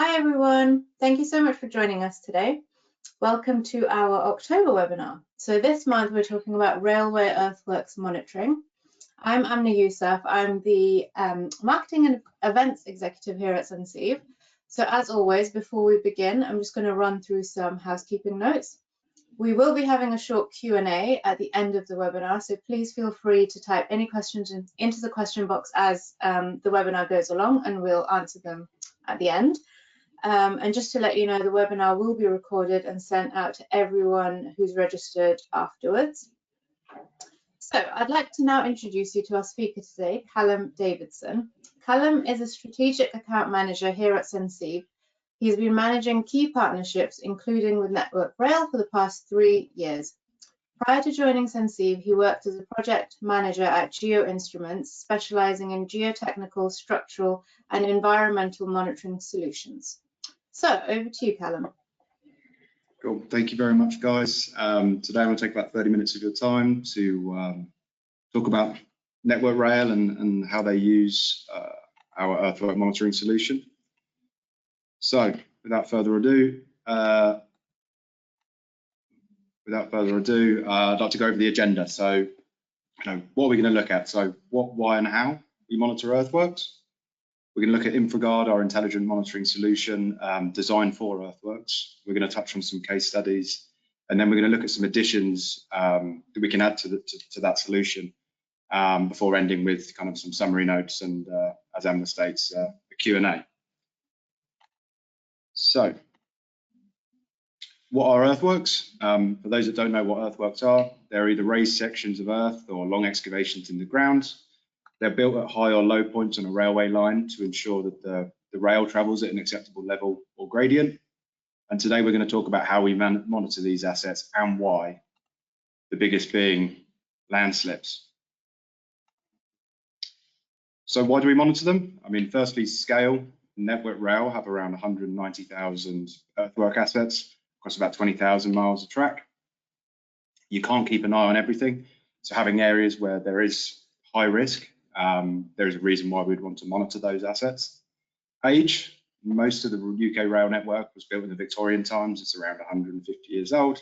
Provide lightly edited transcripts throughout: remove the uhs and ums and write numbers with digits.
Hi everyone, thank you so much for joining us today. Welcome to our October webinar. So this month we're talking about Railway Earthworks Monitoring. I'm Amna Yousaf, I'm the Marketing and Events Executive here at Senceive. So as always, before we begin, I'm just going to run through some housekeeping notes. We will be having a short Q&A at the end of the webinar, so please feel free to type any questions into the question box as the webinar goes along, and we'll answer them at the end. And just to let you know, the webinar will be recorded and sent out to everyone who's registered afterwards. So I'd like to now introduce you to our speaker today, Callum Davidson. Callum is a strategic account manager here at Senceive. He's been managing key partnerships, including with Network Rail, for the past 3 years. Prior to joining Senceive, he worked as a project manager at Geo Instruments, specializing in geotechnical, structural, and environmental monitoring solutions. So over to you, Callum. Cool. Thank you very much, guys. Today I'm going to take about 30 minutes of your time to talk about Network Rail and how they use our earthwork monitoring solution. So without further ado, I'd like to go over the agenda. So, what are we going to look at? So what, why, and how we monitor earthworks. We're going to look at InfraGuard, our intelligent monitoring solution designed for earthworks. We're going to touch on some case studies, and then we're going to look at some additions that we can add to that solution before ending with kind of some summary notes and, as Emma states, a Q&A. So, what are earthworks? For those that don't know what earthworks are, they're either raised sections of earth or long excavations in the ground. They're built at high or low points on a railway line to ensure that the rail travels at an acceptable level or gradient. And today we're going to talk about how we monitor these assets and why, the biggest being landslips. So why do we monitor them? I mean, firstly, scale. Network Rail have around 190,000 earthwork assets across about 20,000 miles of track. You can't keep an eye on everything. So having areas where there is high risk, there is a reason why we'd want to monitor those assets. Age, most of the UK rail network was built in the Victorian times. It's around 150 years old,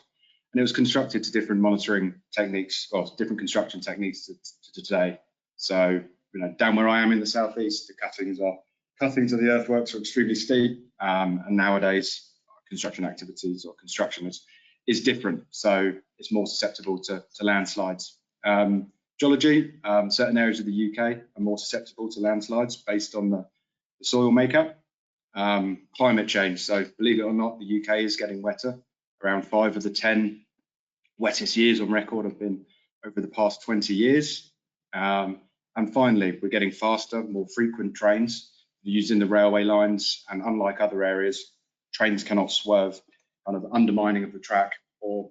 and it was constructed to different monitoring techniques, or different construction techniques to today. So, down where I am in the southeast, the cuttings of the earthworks are extremely steep, and nowadays construction activities or construction is different, so it's more susceptible to landslides. Geology, certain areas of the UK are more susceptible to landslides based on the soil makeup. Climate change, so believe it or not, the UK is getting wetter. Around 5 of the 10 wettest years on record have been over the past 20 years. And finally, we're getting faster, more frequent trains using the railway lines, and unlike other areas, trains cannot swerve, kind of undermining of the track or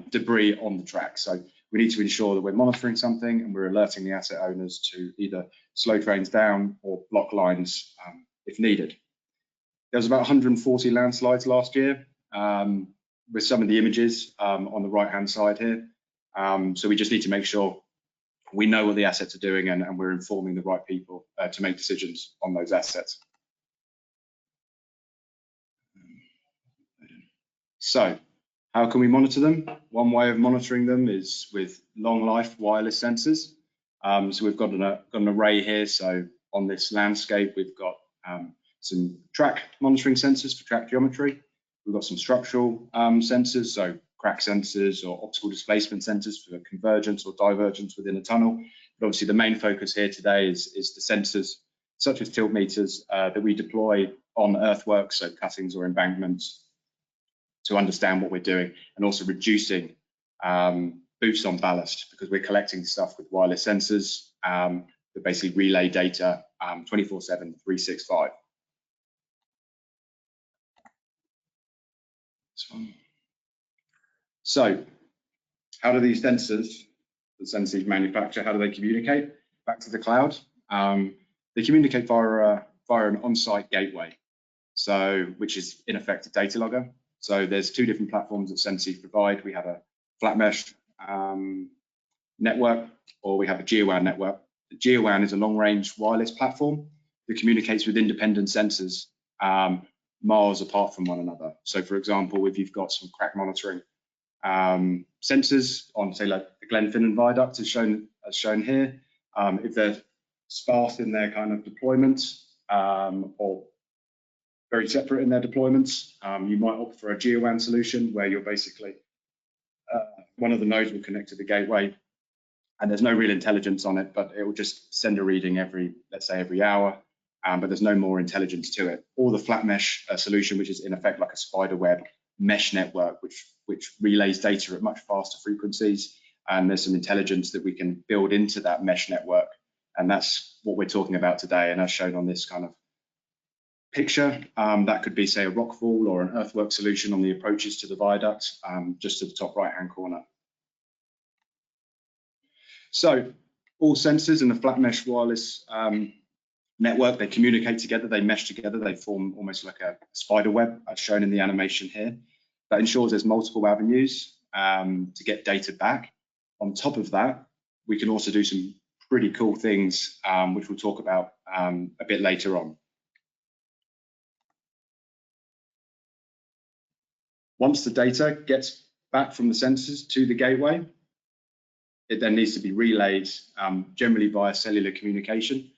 debris on the track. So we need to ensure that we're monitoring something and we're alerting the asset owners to either slow trains down or block lines if needed. There was about 140 landslides last year, with some of the images on the right-hand side here. So we just need to make sure we know what the assets are doing and we're informing the right people to make decisions on those assets. So, how can we monitor them? One way of monitoring them is with long life wireless sensors. So we've got an array here. So on this landscape, we've got some track monitoring sensors for track geometry. We've got some structural sensors, so crack sensors or optical displacement sensors for convergence or divergence within a tunnel. But obviously the main focus here today is the sensors such as tilt meters that we deploy on earthworks, so cuttings or embankments, to understand what we're doing, and also reducing boost on ballast, because we're collecting stuff with wireless sensors that basically relay data 24/7, 365. So how do these sensors that Senceive manufacture, how do they communicate back to the cloud? They communicate via an on-site gateway, so which is in effect a data logger. So there's 2 different platforms that Senceive provide. We have a flat mesh network, or we have a GeoWAN network. The GeoWAN is a long-range wireless platform that communicates with independent sensors miles apart from one another. So for example, if you've got some crack monitoring sensors on, say, like the Glenfinnan viaduct as shown here, if they're sparse in their kind of deployments or very separate in their deployments, you might opt for a GeoWAN solution where you're basically one of the nodes will connect to the gateway, and there's no real intelligence on it, but it will just send a reading let's say every hour, but there's no more intelligence to it. Or the flat mesh solution, which is in effect like a spider web mesh network, which relays data at much faster frequencies, and there's some intelligence that we can build into that mesh network, and that's what we're talking about today. And as shown on this kind of picture, that could be, say, a rockfall or an earthwork solution on the approaches to the viaduct, just to the top right-hand corner. So all sensors in the flat mesh wireless network, they communicate together, they mesh together, they form almost like a spider web, as shown in the animation here. That ensures there's multiple avenues to get data back. On top of that, we can also do some pretty cool things, which we'll talk about a bit later on. Once the data gets back from the sensors to the gateway, it then needs to be relayed, generally via cellular communication,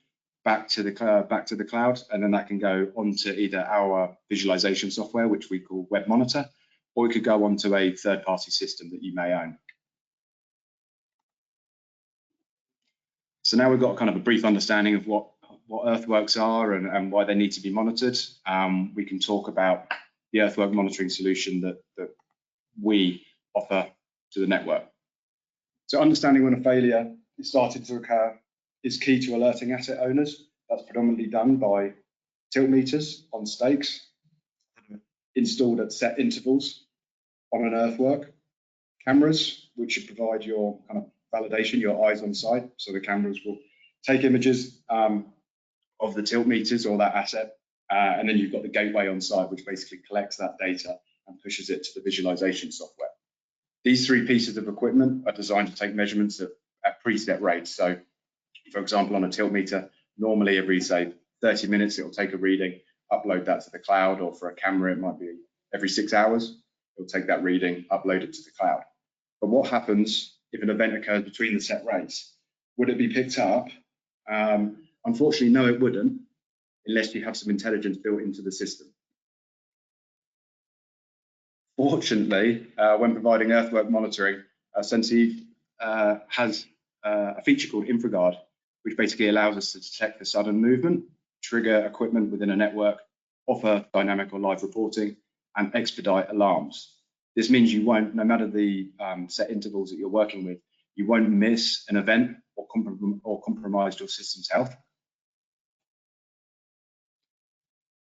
back to the cloud, and then that can go onto either our visualization software, which we call Web Monitor, or it could go onto a third-party system that you may own. So now we've got kind of a brief understanding of what earthworks are and why they need to be monitored. We can talk about the earthwork monitoring solution that we offer to the network. So understanding when a failure is starting to occur is key to alerting asset owners. That's predominantly done by tilt meters on stakes installed at set intervals on an earthwork, cameras, which should provide your kind of validation, your eyes on site. So the cameras will take images of the tilt meters or that asset, and then you've got the gateway on site, which basically collects that data and pushes it to the visualization software. These three pieces of equipment are designed to take measurements at preset rates. So, for example, on a tilt meter, normally every, say, 30 minutes, it will take a reading, upload that to the cloud, or for a camera, it might be every 6 hours. It'll take that reading, upload it to the cloud. But what happens if an event occurs between the set rates? Would it be picked up? Unfortunately, no, it wouldn't, unless you have some intelligence built into the system. Fortunately, when providing earthwork monitoring, Senceive has a feature called InfraGuard, which basically allows us to detect the sudden movement, trigger equipment within a network, offer dynamic or live reporting, and expedite alarms. This means you won't, no matter the set intervals that you're working with, you won't miss an event or compromise your system's health.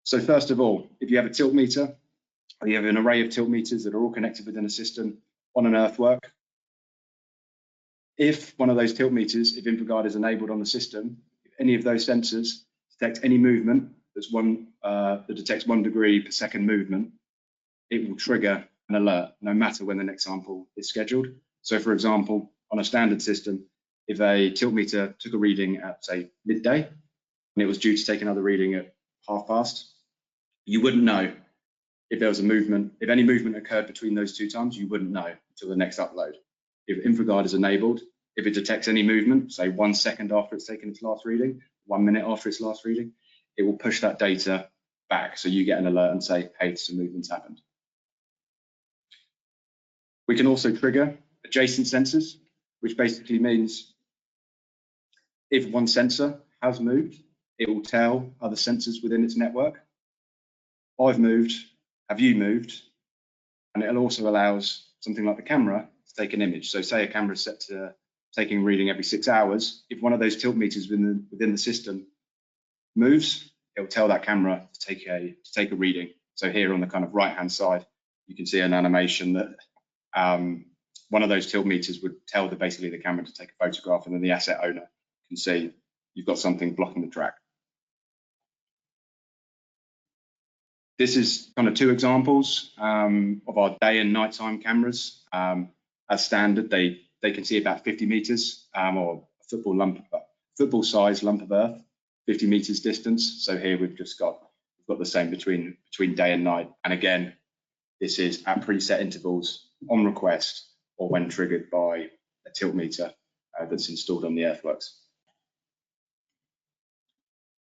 So first of all, if you have a tilt meter, or you have an array of tilt meters that are all connected within a system on an earthwork, if one of those tilt meters, if InfraGuard is enabled on the system, if any of those sensors detect any movement that detects 1 degree per second movement, it will trigger an alert, no matter when the next sample is scheduled. So for example, on a standard system, if a tilt meter took a reading at, say, midday, and it was due to take another reading at past, you wouldn't know if there was a movement. If any movement occurred between those two times, you wouldn't know until the next upload. If InfraGuard is enabled, if it detects any movement, say 1 second after it's taken its last reading, 1 minute after its last reading, it will push that data back, so you get an alert and say, hey, some movement's happened. We can also trigger adjacent sensors, which basically means if one sensor has moved, it will tell other sensors within its network, I've moved, have you moved? And it also allows something like the camera to take an image. So say a camera is set to taking a reading every 6 hours. If one of those tilt meters within the system moves, it will tell that camera to take a reading. So here on the kind of right-hand side, you can see an animation that one of those tilt meters would tell basically the camera to take a photograph, and then the asset owner can see you've got something blocking the track. This is kind of two examples of our day and nighttime cameras. As standard, they can see about 50 meters or a football-sized lump of earth, 50 meters distance. So here we've we've got the same between day and night. And again, this is at preset intervals on request or when triggered by a tilt meter that's installed on the earthworks.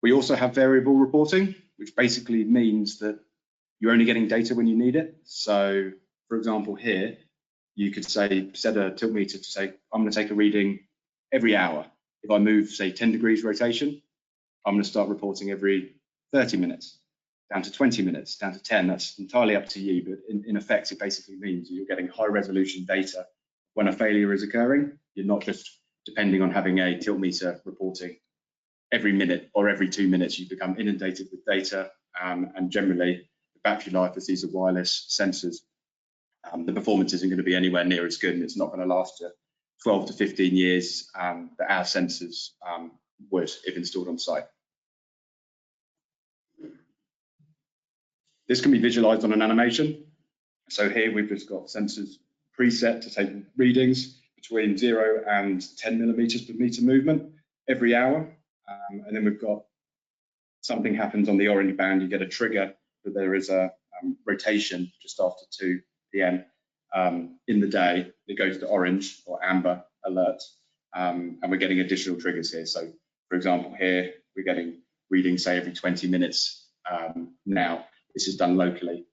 We also have variable reporting, which basically means that you're only getting data when you need it. So, for example, here, you could say, set a tilt meter to say, I'm going to take a reading every hour. If I move, say, 10 degrees rotation, I'm going to start reporting every 30 minutes, down to 20 minutes, down to 10. That's entirely up to you, but in effect, it basically means you're getting high resolution data when a failure is occurring. You're not just depending on having a tilt meter reporting every minute or every 2 minutes. You become inundated with data, and generally the battery life, as these are wireless sensors, the performance isn't going to be anywhere near as good, and it's not going to last you 12 to 15 years that our sensors would if installed on site. This can be visualized on an animation. So here we've just got sensors preset to take readings between 0 and 10 millimeters per meter movement every hour. And then we've got something happens on the orange band, you get a trigger that there is a rotation just after 2 p.m. In the day. It goes to orange or amber alert, and we're getting additional triggers here. So, for example, here we're getting readings, say, every 20 minutes now. This is done locally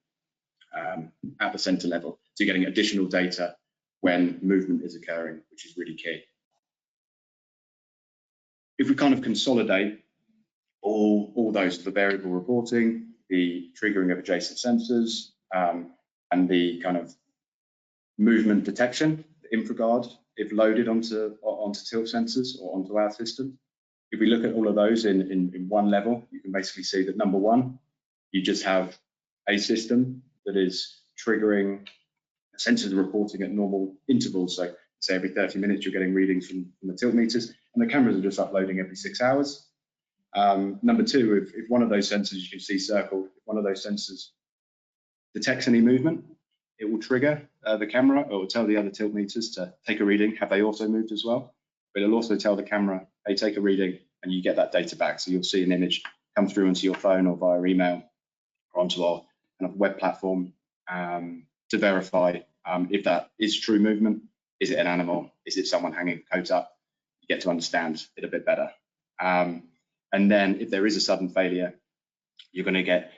at the center level. So you're getting additional data when movement is occurring, which is really key. If we kind of consolidate all those, the variable reporting, the triggering of adjacent sensors, and the kind of movement detection, the InfraGuard, if loaded onto tilt sensors or onto our system. If we look at all of those in one level, you can basically see that number one, you just have a system that is triggering sensors reporting at normal intervals. So say every 30 minutes, you're getting readings from the tilt meters, and the cameras are just uploading every 6 hours. Number two, if one of those sensors, you can see circled, if one of those sensors detects any movement, it will trigger the camera, or it will tell the other tilt meters to take a reading. Have they also moved as well? But it'll also tell the camera, hey, take a reading, and you get that data back. So you'll see an image come through onto your phone or via email or onto our kind of web platform to verify if that is true movement. Is it an animal? Is it someone hanging a coat up? You get to understand it a bit better. And then if there is a sudden failure, you're going to get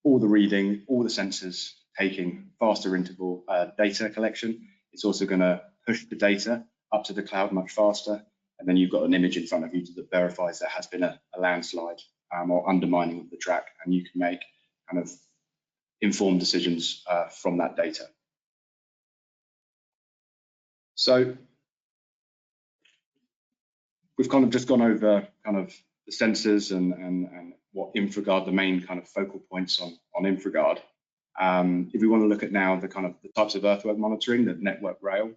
all the reading, all the sensors taking faster interval data collection. It's also going to push the data up to the cloud much faster. And then you've got an image in front of you that verifies there has been a landslide or undermining of the track, and you can make kind of informed decisions from that data. So we've kind of just gone over kind of the sensors and what InfraGuard, the main kind of focal points on InfraGuard. If we want to look at now the kind of the types of earthwork monitoring that Network Rail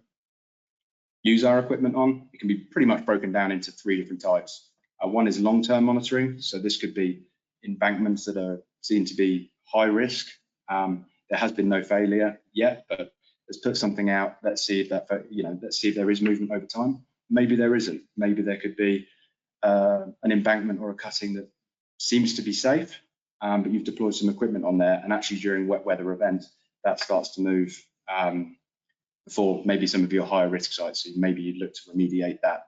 use our equipment on, it can be pretty much broken down into 3 different types. One is long-term monitoring. So this could be embankments that are seen to be high risk. There has been no failure yet, but let's put something out. Let's see if that, let's see if there is movement over time. Maybe there isn't. Maybe there could be an embankment or a cutting that seems to be safe, but you've deployed some equipment on there, and actually during wet weather events, that starts to move before maybe some of your higher risk sites. So maybe you'd look to remediate that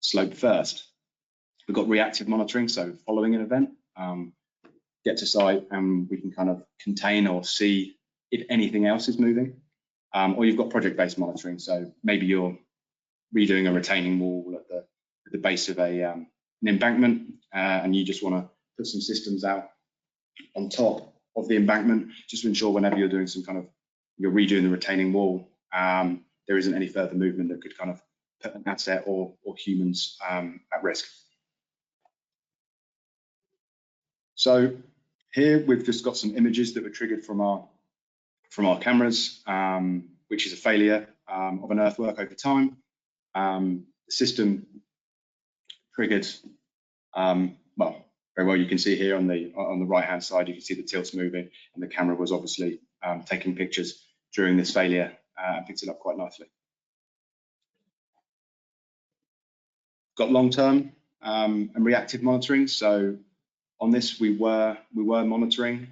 slope first. We've got reactive monitoring, so following an event, get to site and we can kind of contain or see if anything else is moving. Or you've got project-based monitoring, so maybe you're redoing a retaining wall at the base of an embankment, and you just want to put some systems out on top of the embankment just to ensure whenever you're doing some kind of, you're redoing the retaining wall, there isn't any further movement that could kind of put an asset or humans at risk. So here we've just got some images that were triggered from our cameras, which is a failure of an earthwork over time. The system triggered, very well, you can see here on the right hand side, you can see the tilts moving, and the camera was obviously taking pictures during this failure and picked it up quite nicely. Got long-term and reactive monitoring. So on this, we were monitoring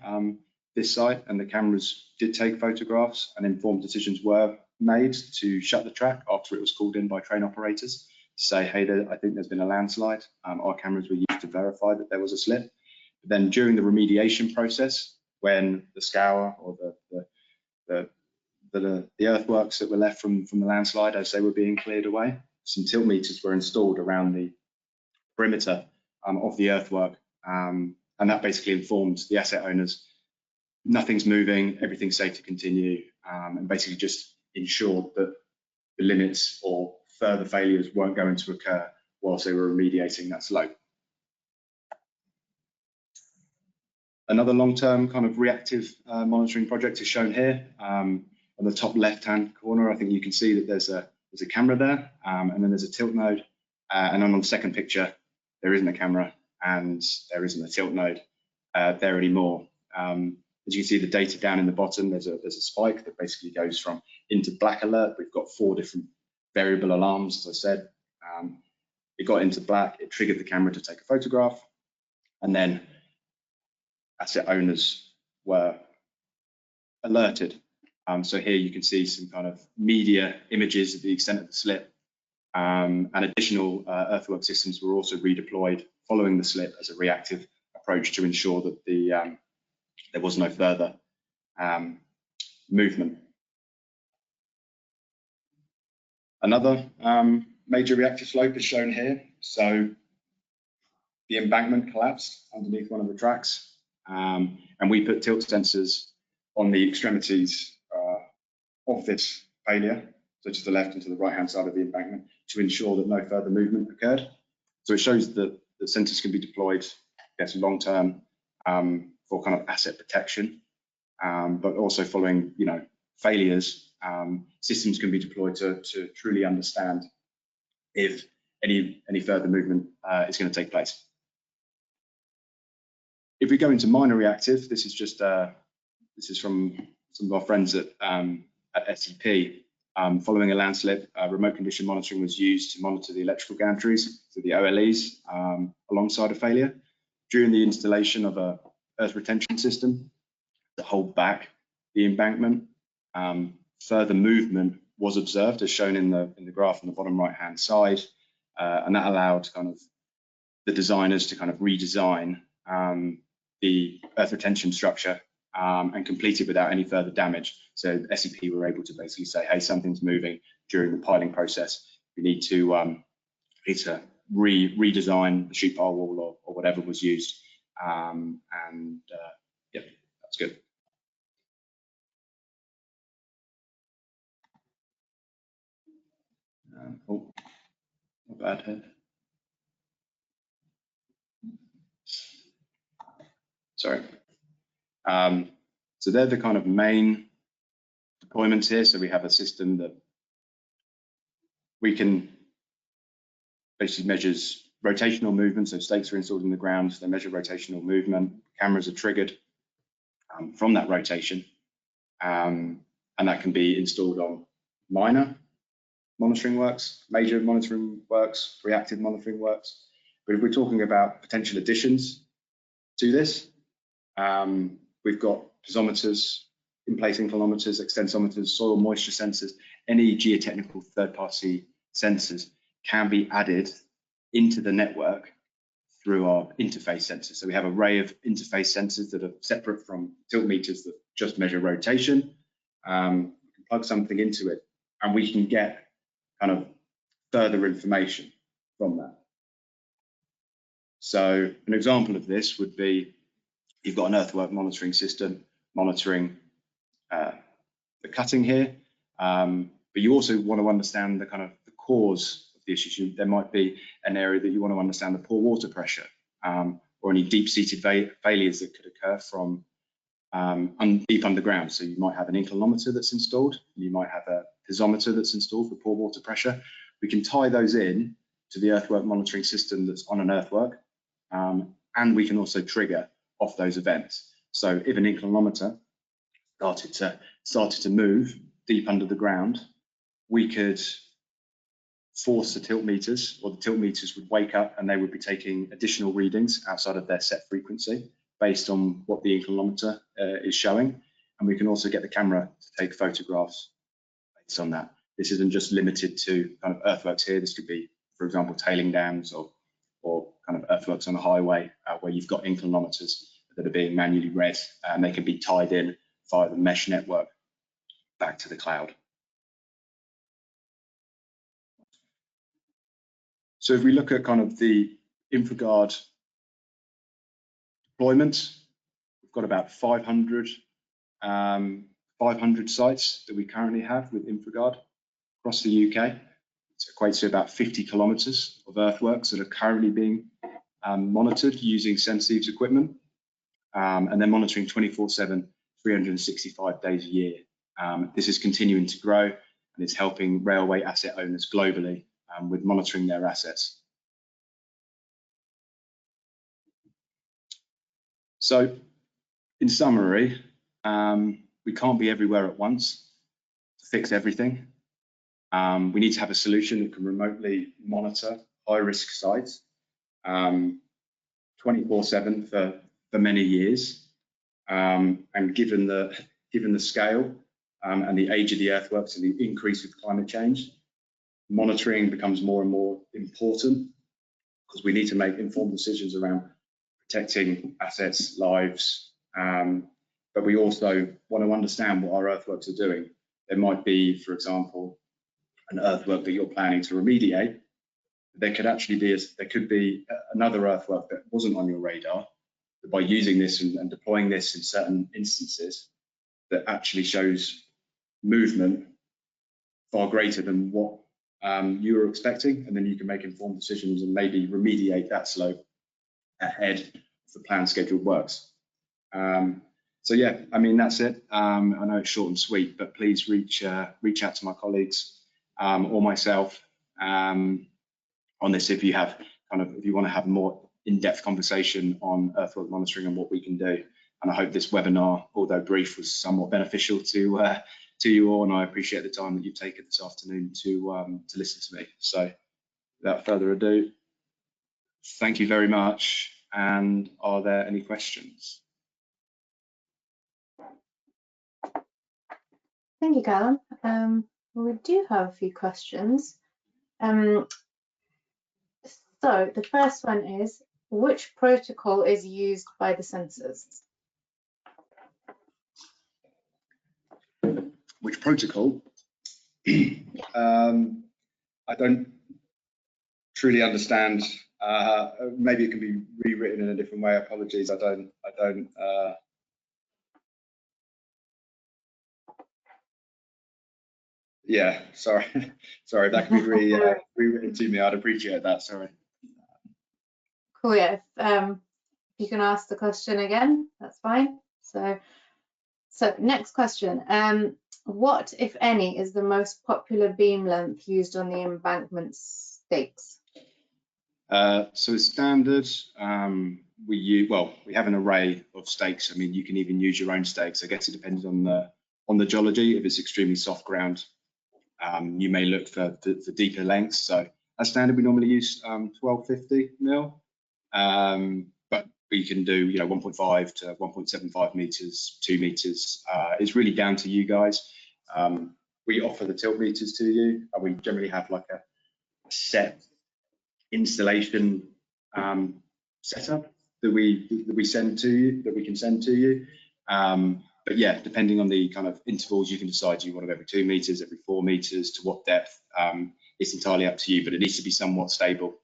this site, and the cameras did take photographs, and informed decisions were made to shut the track after it was called in by train operators to say, hey, I think there's been a landslide. Our cameras were used to verify that there was a slip. But then during the remediation process, when the scour or the earthworks that were left from the landslide as they were being cleared away, some tilt meters were installed around the perimeter of the earthwork, and that basically informed the asset owners nothing's moving, everything's safe to continue, and basically just ensured that the limits or further failures weren't going to occur whilst they were remediating that slope. Another long-term kind of reactive monitoring project is shown here. On the top left-hand corner, I think you can see that there's a camera there, and then there's a tilt node, and then on the second picture, there isn't a camera and there isn't a tilt node there anymore. As you can see, the data down in the bottom, there's a spike that basically goes from into black alert. We've got 4 different variable alarms, as I said. It got into black, it triggered the camera to take a photograph, and then asset owners were alerted. So here you can see some kind of media images of the extent of the slip, and additional earthwork systems were also redeployed following the slip as a reactive approach to ensure that there was no further movement. Another major reactive slope is shown here. So the embankment collapsed underneath one of the tracks, and we put tilt sensors on the extremities of this failure, so to the left and to the right-hand side of the embankment, to ensure that no further movement occurred. So it shows that the sensors can be deployed, yes, long-term for kind of asset protection, but also following, failures, systems can be deployed to truly understand if any further movement is going to take place. If we go into minor reactive, this is just this is from some of our friends at SEP. Following a landslip, remote condition monitoring was used to monitor the electrical gantries, so the OLEs, alongside a failure. During the installation of a earth retention system to hold back the embankment, further movement was observed, as shown in the graph on the bottom right-hand side, and that allowed kind of the designers to kind of redesign the earth retention structure and complete it without any further damage. So SEP were able to basically say, hey, something's moving during the piling process. We need to redesign the sheet pile wall or whatever was used. Yeah, that's good. Oh, not bad here. Sorry. So they're the kind of main deployments here. So we have a system that we can basically measures rotational movement. So stakes are installed in the ground, they measure rotational movement. Cameras are triggered from that rotation, and that can be installed on minor monitoring works, major monitoring works, reactive monitoring works. But if we're talking about potential additions to this, we've got piezometers, in-place inclinometers, extensometers, soil moisture sensors. Any geotechnical third-party sensors can be added into the network through our interface sensors. So we have an array of interface sensors that are separate from tilt meters that just measure rotation. We can plug something into it, and we can get kind of further information from that. So an example of this would be, you've got an earthwork monitoring system monitoring the cutting here, but you also want to understand the kind of the cause of the issue. There might be an area that you want to understand the poor water pressure, or any deep-seated failures that could occur from deep underground. So you might have an inclinometer that's installed, you might have a piezometer that's installed for poor water pressure. We can tie those in to the earthwork monitoring system that's on an earthwork, and we can also trigger off those events. So if an inclinometer started to move deep under the ground, we could force the tilt meters, or the tilt meters would wake up and they would be taking additional readings outside of their set frequency based on what the inclinometer is showing. And we can also get the camera to take photographs based on that. This isn't just limited to kind of earthworks here. This could be, for example, tailing dams or kind of earthworks on a highway where you've got inclinometers that are being manually read, and they can be tied in via the mesh network back to the cloud. So if we look at kind of the InfraGuard deployment, we've got about 500 sites that we currently have with InfraGuard across the UK. It equates to about 50 kilometers of earthworks that are currently being monitored using Senceive's equipment, and they're monitoring 24/7, 365 days a year. This is continuing to grow, and it's helping railway asset owners globally with monitoring their assets. So, in summary, we can't be everywhere at once to fix everything. We need to have a solution that can remotely monitor high-risk sites 24/7 for many years. And given the scale and the age of the earthworks and the increase with climate change, monitoring becomes more and more important, because we need to make informed decisions around protecting assets, lives, but we also want to understand what our earthworks are doing. There might be, for example, an earthwork that you're planning to remediate. There could be another earthwork that wasn't on your radar, but by using this and deploying this in certain instances, that actually shows movement far greater than what you were expecting, and then you can make informed decisions and maybe remediate that slope ahead of the planned scheduled works. So yeah, I mean, that's it. I know it's short and sweet, but please reach out to my colleagues or myself on this if you want to have a more in-depth conversation on earthwork monitoring and what we can do. And I hope this webinar, although brief, was somewhat beneficial to you all, and I appreciate the time that you've taken this afternoon to listen to me. So without further ado, thank you very much. And are there any questions? Thank you, Callum. We do have a few questions. So the first one is, which protocol is used by the sensors? Which protocol? I don't truly understand. Maybe it can be rewritten in a different way. Apologies. I don't. Yeah, sorry. Sorry, if that can be rewritten to me, I'd appreciate that. Sorry. Cool. Yeah. If you can ask the question again, that's fine. So next question. What, if any, is the most popular beam length used on the embankment stakes? So as standard, we have an array of stakes. I mean, you can even use your own stakes. I guess it depends on the geology. If it's extremely soft ground, you may look for deeper lengths. So as standard, we normally use 1250 mil, but we can do 1.5 to 1.75 meters, 2 meters. It's really down to you guys. We offer the tilt meters to you, and we generally have like a set installation setup that we send to you, that we can send to you. But yeah, depending on the kind of intervals, you can decide, do you want it every 2 meters, every 4 meters, to what depth? It's entirely up to you, but it needs to be somewhat stable.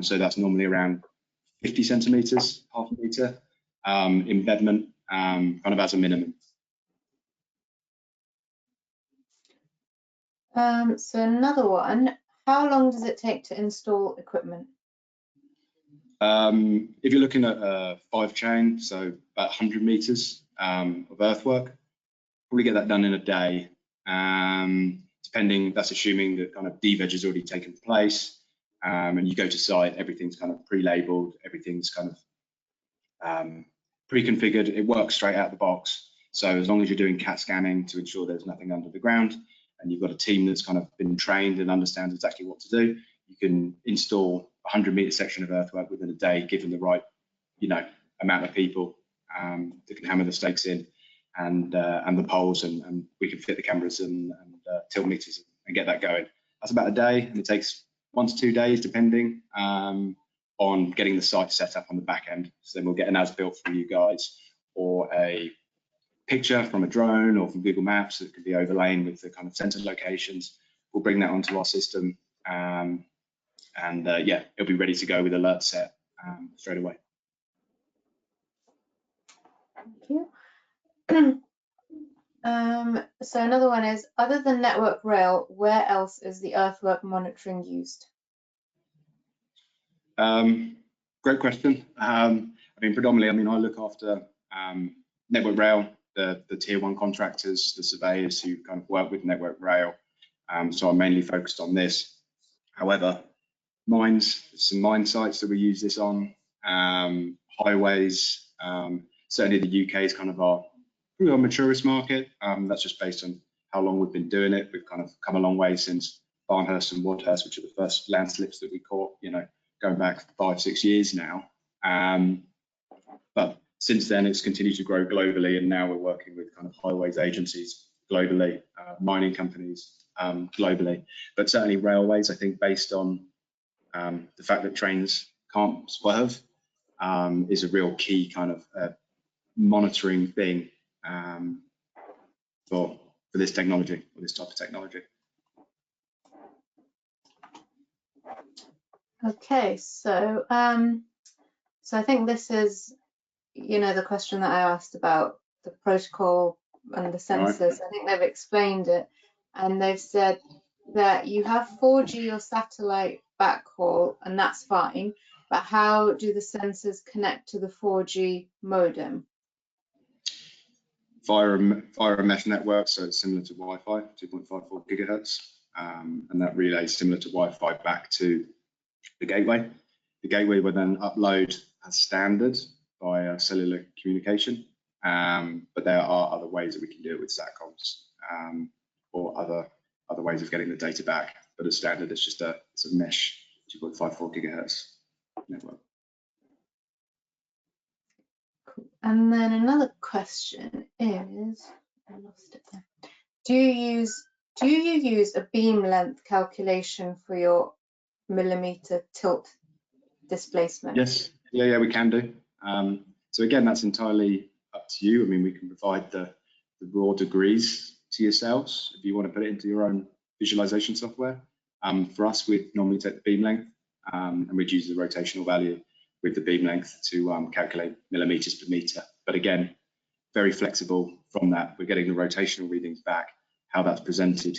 So that's normally around 50 centimeters, half a meter embedment, kind of as a minimum. So another one, how long does it take to install equipment? If you're looking at a 5-chain, so about 100 meters of earthwork, probably get that done in a day. Depending, that's assuming that kind of de-veg has already taken place, and you go to site, everything's kind of pre-labeled, everything's kind of pre-configured. It works straight out of the box. So as long as you're doing CAT scanning to ensure there's nothing under the ground, and you've got a team that's kind of been trained and understands exactly what to do, you can install a 100-meter section of earthwork within a day, given the right, amount of people that can hammer the stakes in, and the poles, and we can fit the cameras and tilt meters and get that going. That's about a day, and it takes 1 to 2 days, depending on getting the site set up on the back end. So then we'll get an as-built from you guys, or a picture from a drone or from Google Maps that could be overlain with the kind of sensor locations. We'll bring that onto our system, and yeah, it'll be ready to go with alert set straight away. Thank you. So another one is, other than network rail, where else is the earthwork monitoring used? Great question. Predominantly, I look after network rail, the tier 1 contractors, the surveyors who kind of work with network rail. So I'm mainly focused on this. However, mines, some mine sites that we use this on, highways, certainly the UK is kind of our maturest market. That's just based on how long we've been doing it. We've kind of come a long way since Barnhurst and Wadhurst, which are the first landslips that we caught, going back 5-6 years now. But since then, it's continued to grow globally, and now we're working with kind of highways agencies globally, mining companies globally. But certainly railways, I think, based on the fact that trains can't swerve, is a real key kind of monitoring thing for this technology, or this type of technology. Okay, so I think this is, the question that I asked about the protocol and the sensors. Right. I think they've explained it, and they've said that you have 4G or satellite backhaul, and that's fine, but how do the sensors connect to the 4G modem? Via a mesh network, so it's similar to Wi-Fi, 2.54 gigahertz, and that relays similar to Wi-Fi back to the gateway. The gateway will then upload as standard via cellular communication, but there are other ways that we can do it with SATCOMs, or other ways of getting the data back. But as standard, it's just it's a mesh 2.54 gigahertz network. Cool. And then another question is, I lost it there. Do you use a beam length calculation for your millimeter tilt displacement? Yes, yeah, we can do. So again, that's entirely up to you. We can provide the raw degrees to yourselves if you want to put it into your own visualization software. For us, we'd normally take the beam length, and we'd use the rotational value with the beam length to calculate millimeters per meter. But again, very flexible from that. We're getting the rotational readings back. How that's presented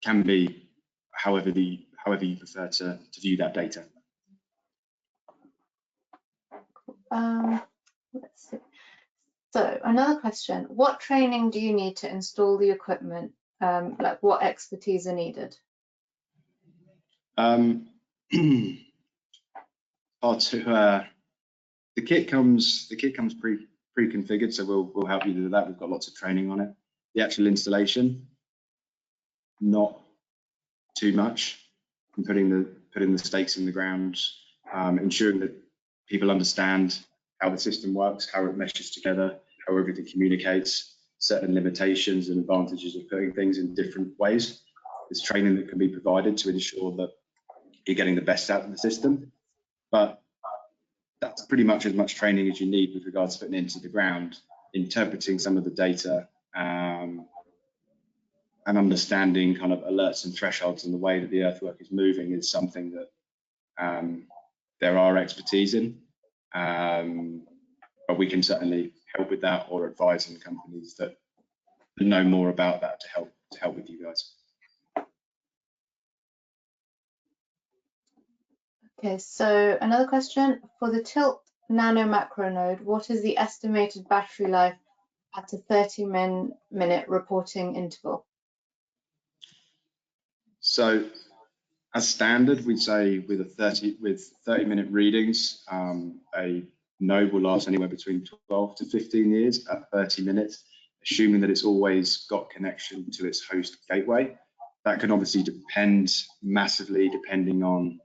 can be however you prefer to view that data. Let's see. So another question, what training do you need to install the equipment? Like what expertise are needed? The kit comes pre-configured, so we'll help you do that. We've got lots of training on it. The actual installation, not too much. And putting the stakes in the ground, ensuring that people understand how the system works, how it meshes together, how everything communicates, certain limitations and advantages of putting things in different ways. There's training that can be provided to ensure that you're getting the best out of the system, but that's pretty much as much training as you need with regards to putting it into the ground, interpreting some of the data, and understanding kind of alerts and thresholds and the way that the earthwork is moving is something that there are expertise in, but we can certainly help with that, or advise on companies that know more about that to help with you guys. Okay, so another question, for the tilt nano macro node, what is the estimated battery life at a 30-minute reporting interval? So as standard, we'd say with 30-minute readings, a node will last anywhere between 12 to 15 years at 30 minutes. assuming that it's always got connection to its host gateway. That can obviously depend massively depending on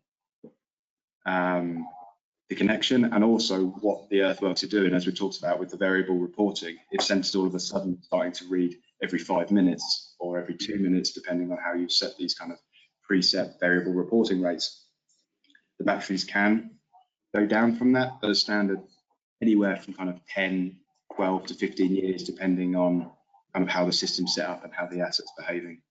the connection and also what the earthworks are doing, as we talked about with the variable reporting. If sensors all of a sudden starting to read every 5 minutes or every 2 minutes, depending on how you set these kind of preset variable reporting rates, the batteries can go down from that, but as standard, anywhere from kind of 10, 12 to 15 years, depending on kind of how the system's set up and how the asset's behaving.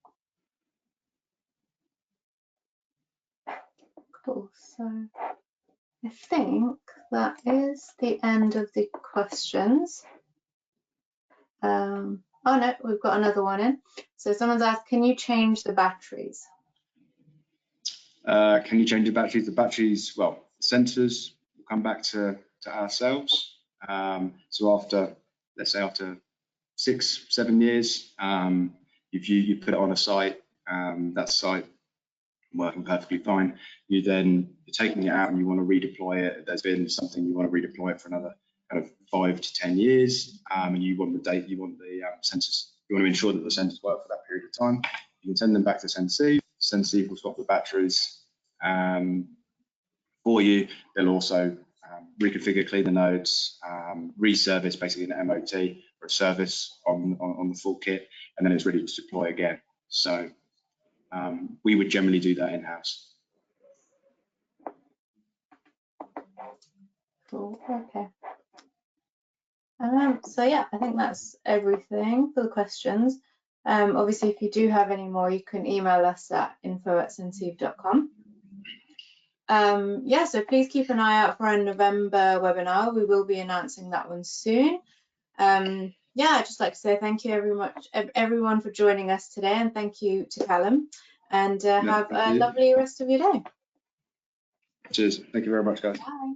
Cool. So I think that is the end of the questions. Oh no, we've got another one in. So someone's asked, can you change the batteries? Can you change the batteries? The batteries, well, sensors will come back to ourselves. So after, let's say after 6, 7 years, if you put it on a site, that site working perfectly fine, you're taking it out and you want to redeploy it. There's been something you want to redeploy it for another kind of 5 to 10 years, and you want the data, you want the sensors, you want to ensure that the sensors work for that period of time. You can send them back to Senceive. Senceive will swap the batteries for you. They'll also reconfigure, clean the nodes, reservice, basically an MOT or a service on the full kit, and then it's ready to deploy again. So we would generally do that in-house. Cool. Okay. So yeah, I think that's everything for the questions. Obviously, if you do have any more, you can email us at info@senceive.com. Yeah, so please keep an eye out for our November webinar. We will be announcing that one soon. Yeah, I'd just like to say thank you everyone for joining us today, and thank you to Callum, and have a lovely rest of your day. Cheers. Thank you very much, guys. Bye.